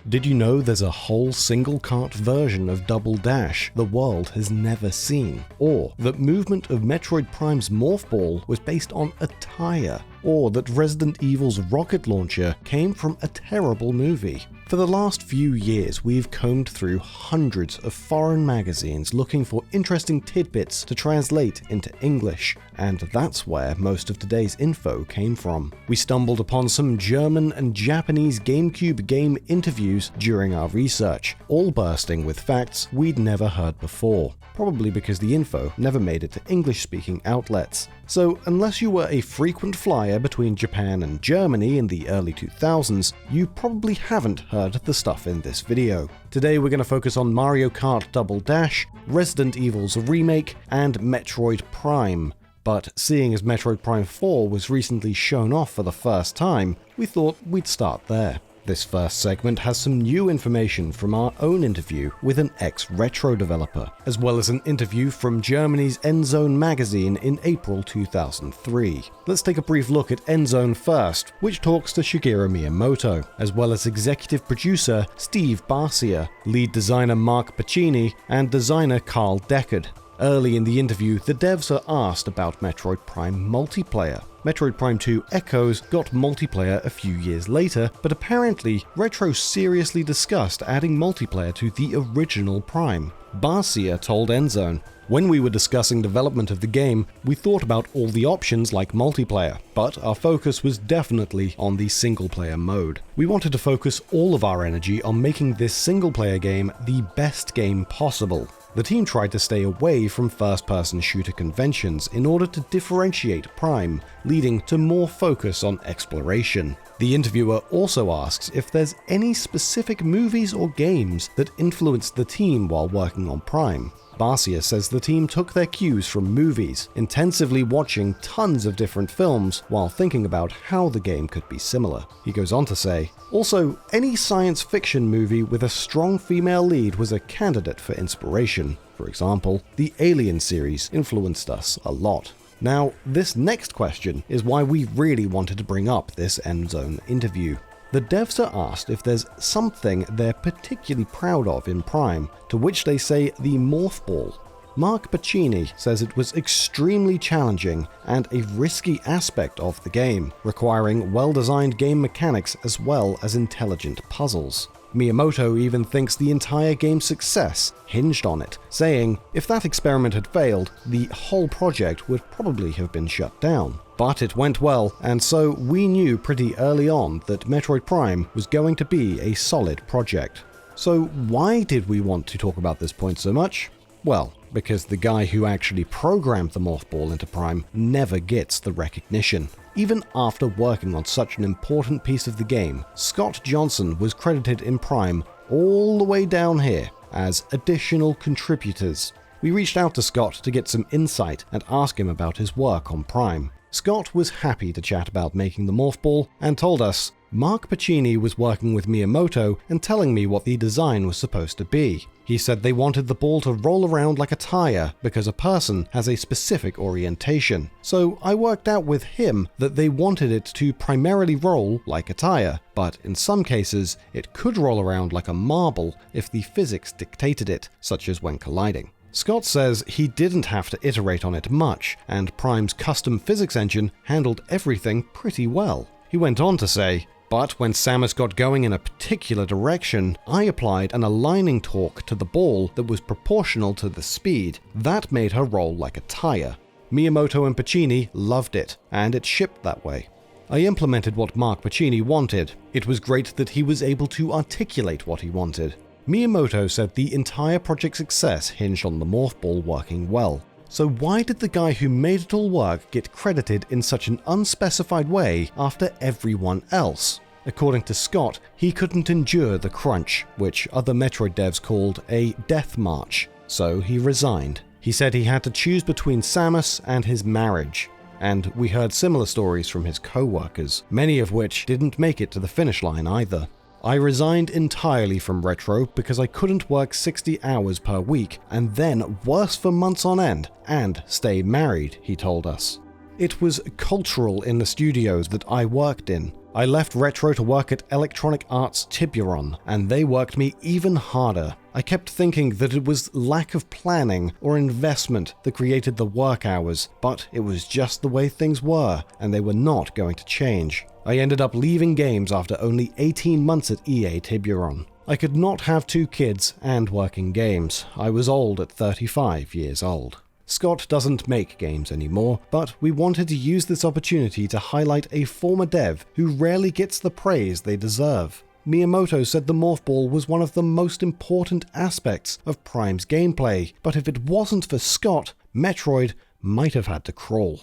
Did you know there's a whole single kart version of Double Dash the world has never seen? Or that movement of Metroid Prime's Morph Ball was based on a tire? Or that Resident Evil's rocket launcher came from a terrible movie? For the last few years, we've combed through hundreds of foreign magazines looking for interesting tidbits to translate into English, and that's where most of today's info came from. We stumbled upon some German and Japanese GameCube game interviews during our research, all bursting with facts we'd never heard before, probably because the info never made it to English-speaking outlets. So unless you were a frequent flyer between Japan and Germany in the early 2000s, you probably haven't heard the stuff in this video. Today we're going to focus on Mario Kart Double Dash, Resident Evil's remake, and Metroid Prime. But seeing as Metroid Prime 4 was recently shown off for the first time, we thought we'd start there. This first segment has some new information from our own interview with an ex-Retro developer, as well as an interview from Germany's Endzone magazine in April 2003. Let's take a brief look at Endzone first, which talks to Shigeru Miyamoto, as well as executive producer Steve Barcia, lead designer Mark Pacini, and designer Carl Deckard. Early in the interview, the devs are asked about Metroid Prime multiplayer. Metroid Prime 2 Echoes got multiplayer a few years later, but apparently Retro seriously discussed adding multiplayer to the original Prime. Barcia told Endzone, "When we were discussing development of the game, we thought about all the options like multiplayer, but our focus was definitely on the single-player mode. We wanted to focus all of our energy on making this single-player game the best game possible. The team tried to stay away from first-person shooter conventions in order to differentiate Prime, leading to more focus on exploration." The interviewer also asks if there's any specific movies or games that influenced the team while working on Prime. Barcia says the team took their cues from movies, intensively watching tons of different films while thinking about how the game could be similar. He goes on to say, "Also, any science fiction movie with a strong female lead was a candidate for inspiration. For example, the Alien series influenced us a lot." Now, this next question is why we really wanted to bring up this Endzone interview. The devs are asked if there's something they're particularly proud of in Prime, to which they say the Morph Ball. Mark Pacini says it was extremely challenging and a risky aspect of the game, requiring well-designed game mechanics as well as intelligent puzzles. Miyamoto even thinks the entire game's success hinged on it, saying if that experiment had failed, the whole project would probably have been shut down. But it went well, and so we knew pretty early on that Metroid Prime was going to be a solid project. So why did we want to talk about this point so much? Well, because the guy who actually programmed the Morph Ball into Prime never gets the recognition. Even after working on such an important piece of the game, Scott Johnson was credited in Prime all the way down here as additional contributors. We reached out to Scott to get some insight and ask him about his work on Prime. Scott was happy to chat about making the Morph Ball and told us, "Mark Pacini was working with Miyamoto and telling me what the design was supposed to be. He said they wanted the ball to roll around like a tire because a person has a specific orientation. So I worked out with him that they wanted it to primarily roll like a tire, but in some cases it could roll around like a marble if the physics dictated it, such as when colliding." Scott says he didn't have to iterate on it much, and Prime's custom physics engine handled everything pretty well. He went on to say, "But when Samus got going in a particular direction, I applied an aligning torque to the ball that was proportional to the speed. That made her roll like a tire. Miyamoto and Pacini loved it, and it shipped that way. I implemented what Mark Pacini wanted. It was great that he was able to articulate what he wanted." Miyamoto said the entire project's success hinged on the Morph Ball working well. So why did the guy who made it all work get credited in such an unspecified way after everyone else? According to Scott, he couldn't endure the crunch, which other Metroid devs called a death march, so he resigned. He said he had to choose between Samus and his marriage. And we heard similar stories from his co-workers, many of which didn't make it to the finish line either. "I resigned entirely from Retro because I couldn't work 60 hours per week and then worse for months on end and stay married," he told us. "It was cultural in the studios that I worked in. I left Retro to work at Electronic Arts Tiburon, and they worked me even harder. I kept thinking that it was lack of planning or investment that created the work hours, but it was just the way things were, and they were not going to change. I ended up leaving games after only 18 months at EA Tiburon. I could not have 2 kids and work in games. I was old at 35 years old. Scott doesn't make games anymore, but we wanted to use this opportunity to highlight a former dev who rarely gets the praise they deserve. Miyamoto said the Morph Ball was one of the most important aspects of Prime's gameplay, but if it wasn't for Scott, Metroid might have had to crawl.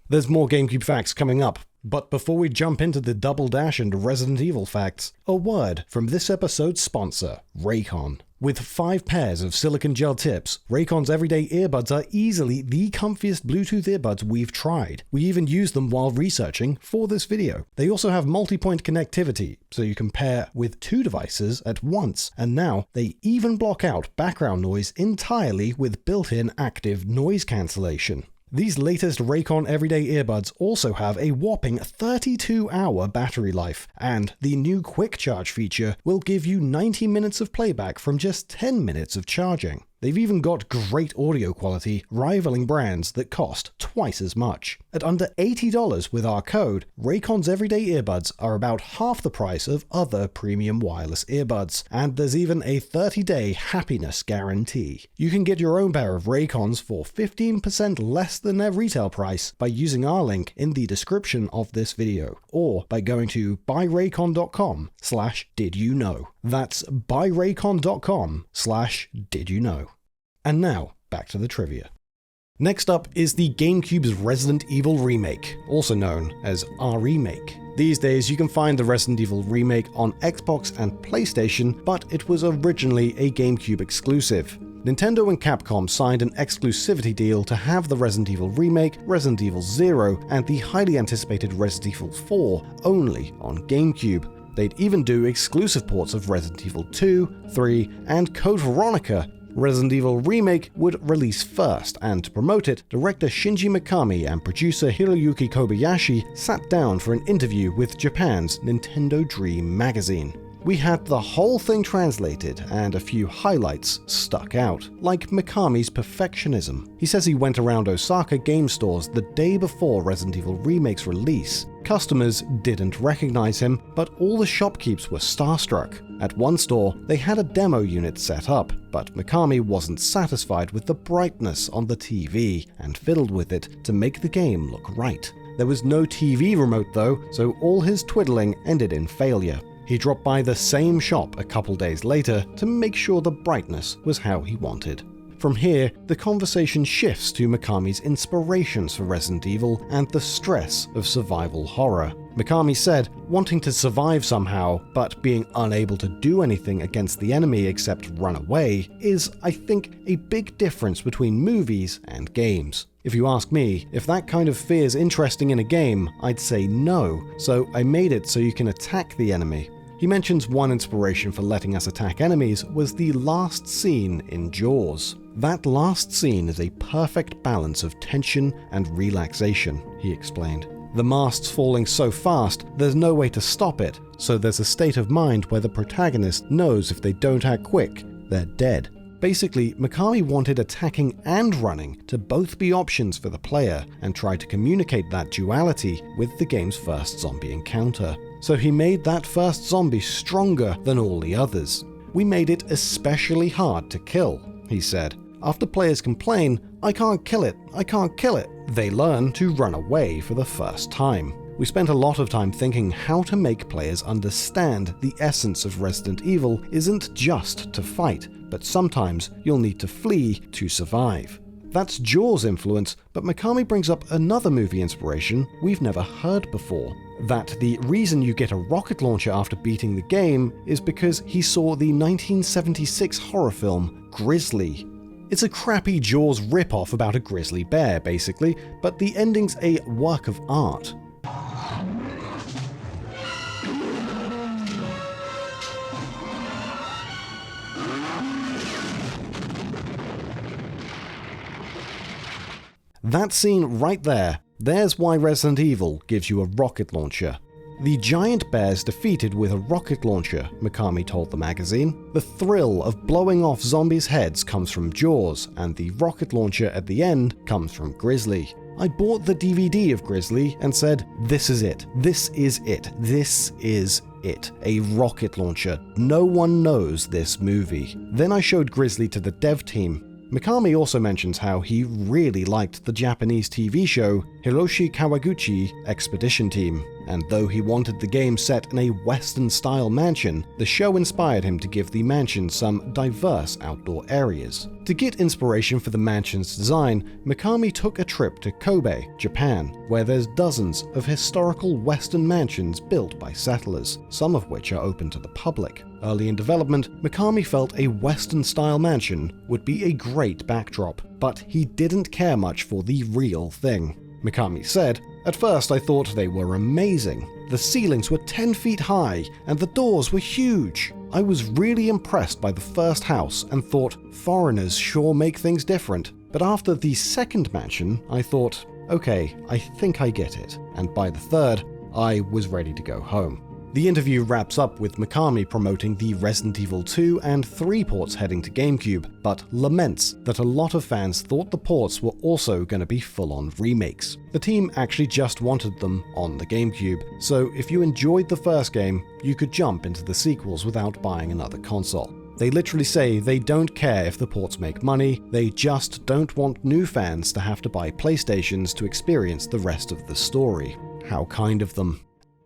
There's more GameCube facts coming up, but before we jump into the Double Dash and Resident Evil facts, a word from this episode's sponsor, Raycon. With 5 pairs of silicon gel tips, Raycon's everyday earbuds are easily the comfiest Bluetooth earbuds we've tried. We even used them while researching for this video. They also have multi-point connectivity, so you can pair with 2 devices at once, and now they even block out background noise entirely with built-in active noise cancellation. These latest Raycon everyday earbuds also have a whopping 32-hour battery life, and the new Quick Charge feature will give you 90 minutes of playback from just 10 minutes of charging. They've even got great audio quality, rivaling brands that cost twice as much. At under $80 with our code, Raycon's everyday earbuds are about half the price of other premium wireless earbuds, and there's even a 30-day happiness guarantee. You can get your own pair of Raycons for 15% less than their retail price by using our link in the description of this video, or by going to buyraycon.com/didyouknow. That's buyraycon.com/didyouknow. And now, back to the trivia. Next up is the GameCube's Resident Evil remake, also known as remake. These days you can find the Resident Evil remake on Xbox and PlayStation, but it was originally a GameCube exclusive. Nintendo and Capcom signed an exclusivity deal to have the Resident Evil remake, Resident Evil 0, and the highly anticipated Resident Evil 4 only on GameCube. They'd even do exclusive ports of Resident Evil 2, 3, and Code Veronica. Resident Evil Remake would release first, and to promote it, director Shinji Mikami and producer Hiroyuki Kobayashi sat down for an interview with Japan's Nintendo Dream magazine. We had the whole thing translated, and a few highlights stuck out, like Mikami's perfectionism. He says he went around Osaka game stores the day before Resident Evil Remake's release. Customers didn't recognize him, but all the shopkeepers were starstruck. At one store, they had a demo unit set up, but Mikami wasn't satisfied with the brightness on the TV and fiddled with it to make the game look right. There was no TV remote though, so all his twiddling ended in failure. He dropped by the same shop a couple days later to make sure the brightness was how he wanted. From here, the conversation shifts to Mikami's inspirations for Resident Evil and the stress of survival horror. Mikami said, wanting to survive somehow, but being unable to do anything against the enemy except run away, is, I think, a big difference between movies and games. If you ask me, if that kind of fear is interesting in a game, I'd say no, so I made it so you can attack the enemy. He mentions one inspiration for letting us attack enemies was the last scene in Jaws. That last scene is a perfect balance of tension and relaxation, he explained. The mast's falling so fast, there's no way to stop it, so there's a state of mind where the protagonist knows if they don't act quick, they're dead. Basically, Mikami wanted attacking and running to both be options for the player, and tried to communicate that duality with the game's first zombie encounter. So he made that first zombie stronger than all the others. We made it especially hard to kill, he said. After players complain, "I can't kill it, I can't kill it," they learn to run away for the first time. We spent a lot of time thinking how to make players understand the essence of Resident Evil isn't just to fight, but sometimes you'll need to flee to survive. That's Jaws' influence, but Mikami brings up another movie inspiration we've never heard before. That the reason you get a rocket launcher after beating the game is because he saw the 1976 horror film Grizzly. It's a crappy Jaws ripoff about a grizzly bear, basically, but the ending's a work of art. That scene right there, there's why Resident Evil gives you a rocket launcher. The giant bears defeated with a rocket launcher, Mikami told the magazine. The thrill of blowing off zombies' heads comes from Jaws, and the rocket launcher at the end comes from Grizzly. I bought the DVD of Grizzly and said, this is it. This is it. This is it. A rocket launcher. No one knows this movie. Then I showed Grizzly to the dev team. Mikami also mentions how he really liked the Japanese TV show Hiroshi Kawaguchi Expedition Team, and though he wanted the game set in a Western-style mansion, the show inspired him to give the mansion some diverse outdoor areas. To get inspiration for the mansion's design, Mikami took a trip to Kobe, Japan, where there's dozens of historical Western mansions built by settlers, some of which are open to the public. Early in development, Mikami felt a Western-style mansion would be a great backdrop, but he didn't care much for the real thing. Mikami said, "At first I thought they were amazing. The ceilings were 10 feet high and the doors were huge. I was really impressed by the first house and thought, foreigners sure make things different. But after the second mansion, I thought, okay, I think I get it. And by the third, I was ready to go home." The interview wraps up with Mikami promoting the Resident Evil 2 and 3 ports heading to GameCube, but laments that a lot of fans thought the ports were also going to be full-on remakes. The team actually just wanted them on the GameCube, so if you enjoyed the first game, you could jump into the sequels without buying another console. They literally say they don't care if the ports make money, they just don't want new fans to have to buy PlayStations to experience the rest of the story. How kind of them.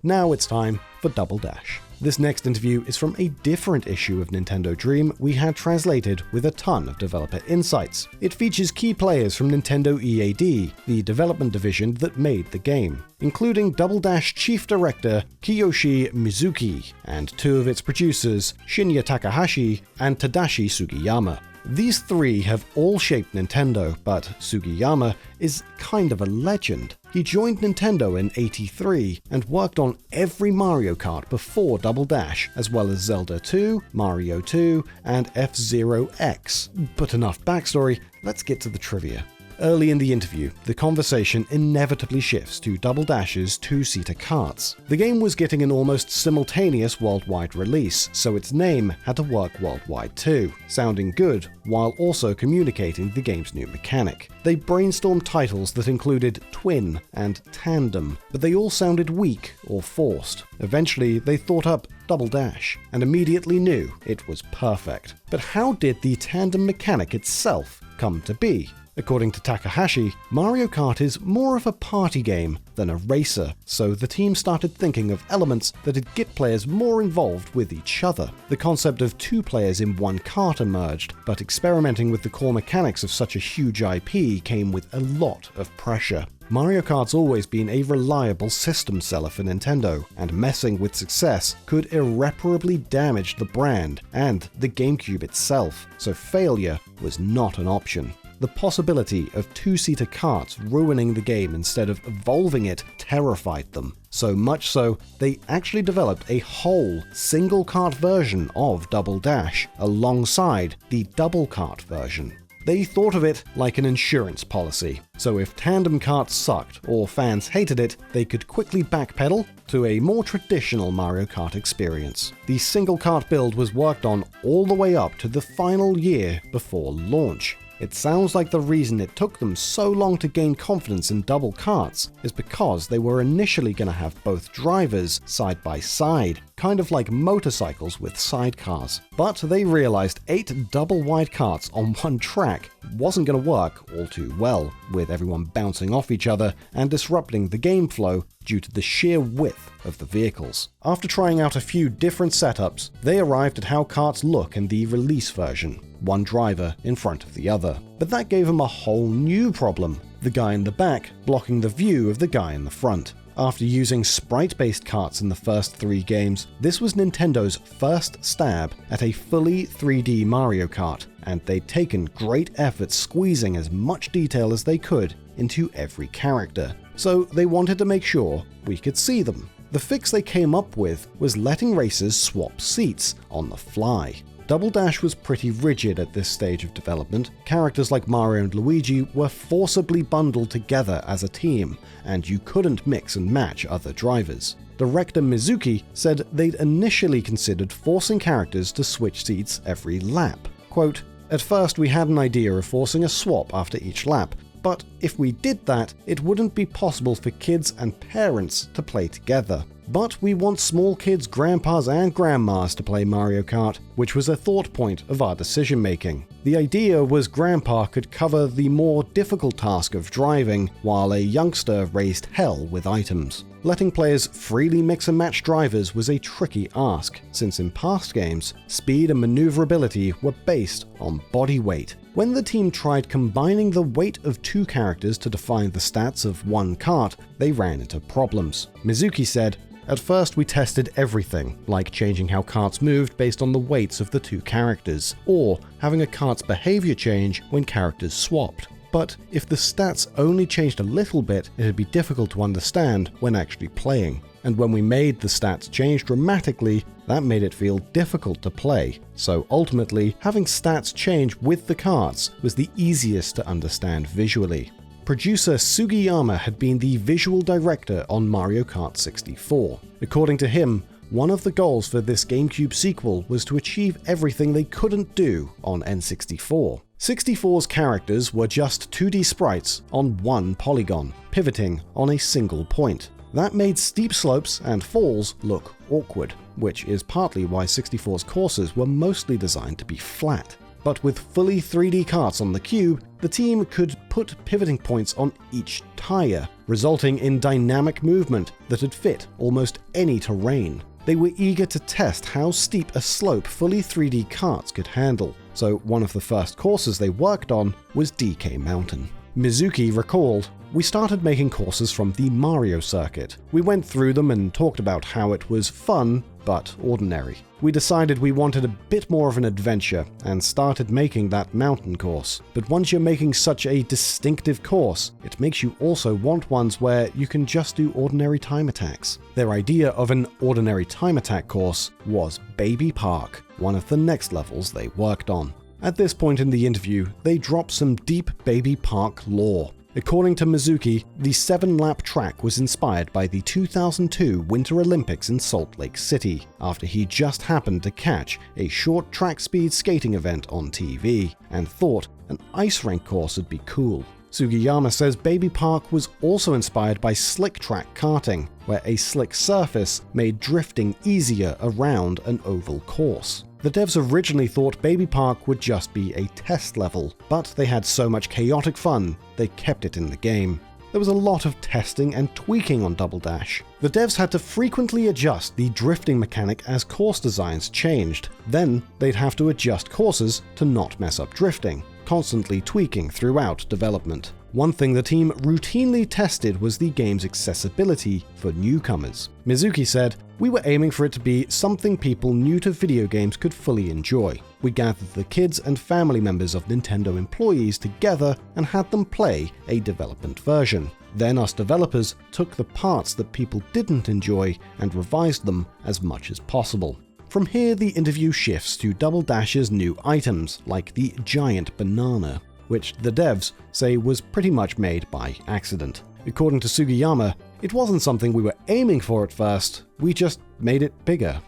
Now it's time for Double Dash. This next interview is from a different issue of Nintendo Dream we had translated with a ton of developer insights. It features key players from Nintendo EAD, the development division that made the game, including Double Dash chief director Kiyoshi Mizuki and two of its producers, Shinya Takahashi and Tadashi Sugiyama. These three have all shaped Nintendo, but Sugiyama is kind of a legend. He joined Nintendo in '83 and worked on every Mario Kart before Double Dash, as well as Zelda 2, Mario 2, and F-Zero X. But enough backstory, let's get to the trivia. Early in the interview, the conversation inevitably shifts to Double Dash's two-seater karts. The game was getting an almost simultaneous worldwide release, so its name had to work worldwide too, sounding good while also communicating the game's new mechanic. They brainstormed titles that included Twin and Tandem, but they all sounded weak or forced. Eventually, they thought up Double Dash, and immediately knew it was perfect. But how did the tandem mechanic itself come to be? According to Takahashi, Mario Kart is more of a party game than a racer, so the team started thinking of elements that'd get players more involved with each other. The concept of two players in one kart emerged, but experimenting with the core mechanics of such a huge IP came with a lot of pressure. Mario Kart's always been a reliable system seller for Nintendo, and messing with success could irreparably damage the brand and the GameCube itself, so failure was not an option. The possibility of two-seater karts ruining the game instead of evolving it terrified them. So much so, they actually developed a whole single kart version of Double Dash alongside the double kart version. They thought of it like an insurance policy, so if tandem karts sucked or fans hated it, they could quickly backpedal to a more traditional Mario Kart experience. The single kart build was worked on all the way up to the final year before launch. It sounds like the reason it took them so long to gain confidence in double karts is because they were initially going to have both drivers side by side, kind of like motorcycles with sidecars. But they realized 8 double-wide karts on one track wasn't going to work all too well, with everyone bouncing off each other and disrupting the game flow due to the sheer width of the vehicles. After trying out a few different setups, they arrived at how karts look in the release version, one driver in front of the other. But that gave them a whole new problem, the guy in the back blocking the view of the guy in the front. After using sprite-based karts in the first 3 games, this was Nintendo's first stab at a fully 3D Mario Kart, and they'd taken great efforts squeezing as much detail as they could into every character, so they wanted to make sure we could see them. The fix they came up with was letting racers swap seats on the fly. Double Dash was pretty rigid at this stage of development. Characters like Mario and Luigi were forcibly bundled together as a team, and you couldn't mix and match other drivers. Director Mizuki said they'd initially considered forcing characters to switch seats every lap. Quote, "At first we had an idea of forcing a swap after each lap, but if we did that, it wouldn't be possible for kids and parents to play together. But we want small kids' grandpas and grandmas to play Mario Kart, which was a thought point of our decision making. The idea was grandpa could cover the more difficult task of driving, while a youngster raised hell with items. Letting players freely mix and match drivers was a tricky ask, since in past games, speed and maneuverability were based on body weight. When the team tried combining the weight of two characters to define the stats of one kart, they ran into problems. Mizuki said, "At first we tested everything, like changing how karts moved based on the weights of the two characters, or having a kart's behavior change when characters swapped. But if the stats only changed a little bit, it'd be difficult to understand when actually playing. And when we made the stats change dramatically, that made it feel difficult to play. So ultimately, having stats change with the karts was the easiest to understand visually." Producer Sugiyama had been the visual director on Mario Kart 64. According to him, one of the goals for this GameCube sequel was to achieve everything they couldn't do on N64. 64's characters were just 2D sprites on one polygon, pivoting on a single point. That made steep slopes and falls look awkward, which is partly why 64's courses were mostly designed to be flat. But with fully 3D karts on the cube, the team could put pivoting points on each tire, resulting in dynamic movement that would fit almost any terrain. They were eager to test how steep a slope fully 3D karts could handle, so one of the first courses they worked on was DK Mountain. Mizuki recalled, "We started making courses from the Mario circuit. We went through them and talked about how it was fun, but ordinary. We decided we wanted a bit more of an adventure and started making that mountain course. But once you're making such a distinctive course, it makes you also want ones where you can just do ordinary time attacks." Their idea of an ordinary time attack course was Baby Park, one of the next levels they worked on. At this point in the interview, they dropped some deep Baby Park lore. According to Mizuki, the 7-lap track was inspired by the 2002 Winter Olympics in Salt Lake City, after he just happened to catch a short track speed skating event on TV, and thought an ice rink course would be cool. Sugiyama says Baby Park was also inspired by slick track karting, where a slick surface made drifting easier around an oval course. The devs originally thought Baby Park would just be a test level, but they had so much chaotic fun, they kept it in the game. There was a lot of testing and tweaking on Double Dash. The devs had to frequently adjust the drifting mechanic as course designs changed. Then they'd have to adjust courses to not mess up drifting, constantly tweaking throughout development. One thing the team routinely tested was the game's accessibility for newcomers. Mizuki said, "We were aiming for it to be something people new to video games could fully enjoy. We gathered the kids and family members of Nintendo employees together and had them play a development version. Then us developers took the parts that people didn't enjoy and revised them as much as possible." From here, the interview shifts to Double Dash's new items, like the giant banana, which the devs say was pretty much made by accident. According to Sugiyama, "It wasn't something we were aiming for at first, we just made it bigger."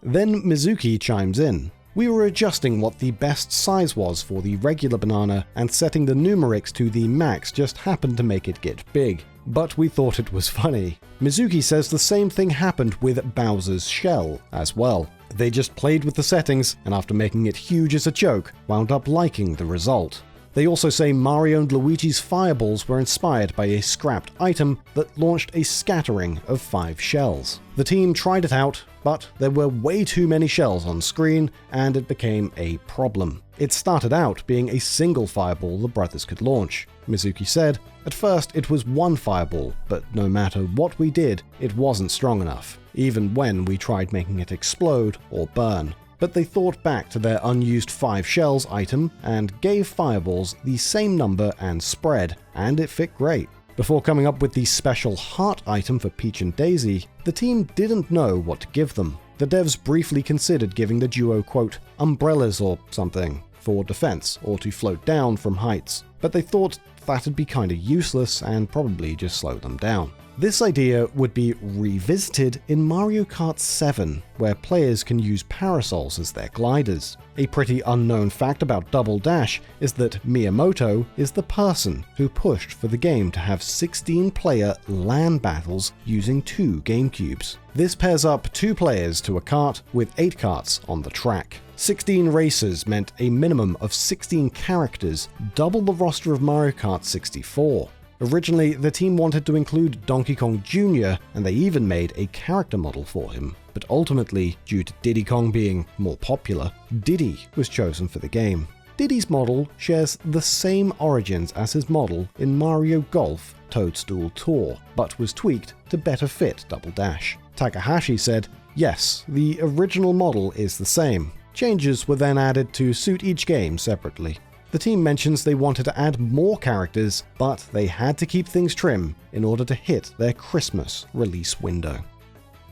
Then Mizuki chimes in. "We were adjusting what the best size was for the regular banana, and setting the numerics to the max just happened to make it get big. But we thought it was funny." Mizuki says the same thing happened with Bowser's shell as well. They just played with the settings, and after making it huge as a joke, wound up liking the result. They also say Mario and Luigi's fireballs were inspired by a scrapped item that launched a scattering of 5 shells. The team tried it out, but there were way too many shells on screen, and it became a problem. It started out being a single fireball the brothers could launch. Mizuki said, "At first it was one fireball, but no matter what we did, it wasn't strong enough, even when we tried making it explode or burn. But they thought back to their unused 5 shells item and gave fireballs the same number and spread, and it fit great." Before coming up with the special heart item for Peach and Daisy, the team didn't know what to give them. The devs briefly considered giving the duo, quote, "umbrellas or something, for defense or to float down from heights, but they thought that'd be kinda useless and probably just slow them down." This idea would be revisited in Mario Kart 7, where players can use parasols as their gliders. A pretty unknown fact about Double Dash is that Miyamoto is the person who pushed for the game to have 16-player LAN battles using 2 GameCubes. This pairs up 2 players to a kart with 8 karts on the track. 16 racers meant a minimum of 16 characters, double the roster of Mario Kart 64. Originally, the team wanted to include Donkey Kong Jr., and they even made a character model for him. But ultimately, due to Diddy Kong being more popular, Diddy was chosen for the game. Diddy's model shares the same origins as his model in Mario Golf Toadstool Tour, but was tweaked to better fit Double Dash. Takahashi said, "Yes, the original model is the same. Changes were then added to suit each game separately." The team mentions they wanted to add more characters, but they had to keep things trim in order to hit their Christmas release window.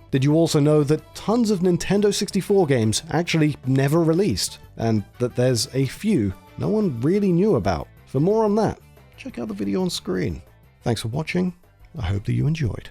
Did you also know that tons of Nintendo 64 games actually never released, and that there's a few no one really knew about? For more on that, check out the video on screen. Thanks for watching. I hope that you enjoyed.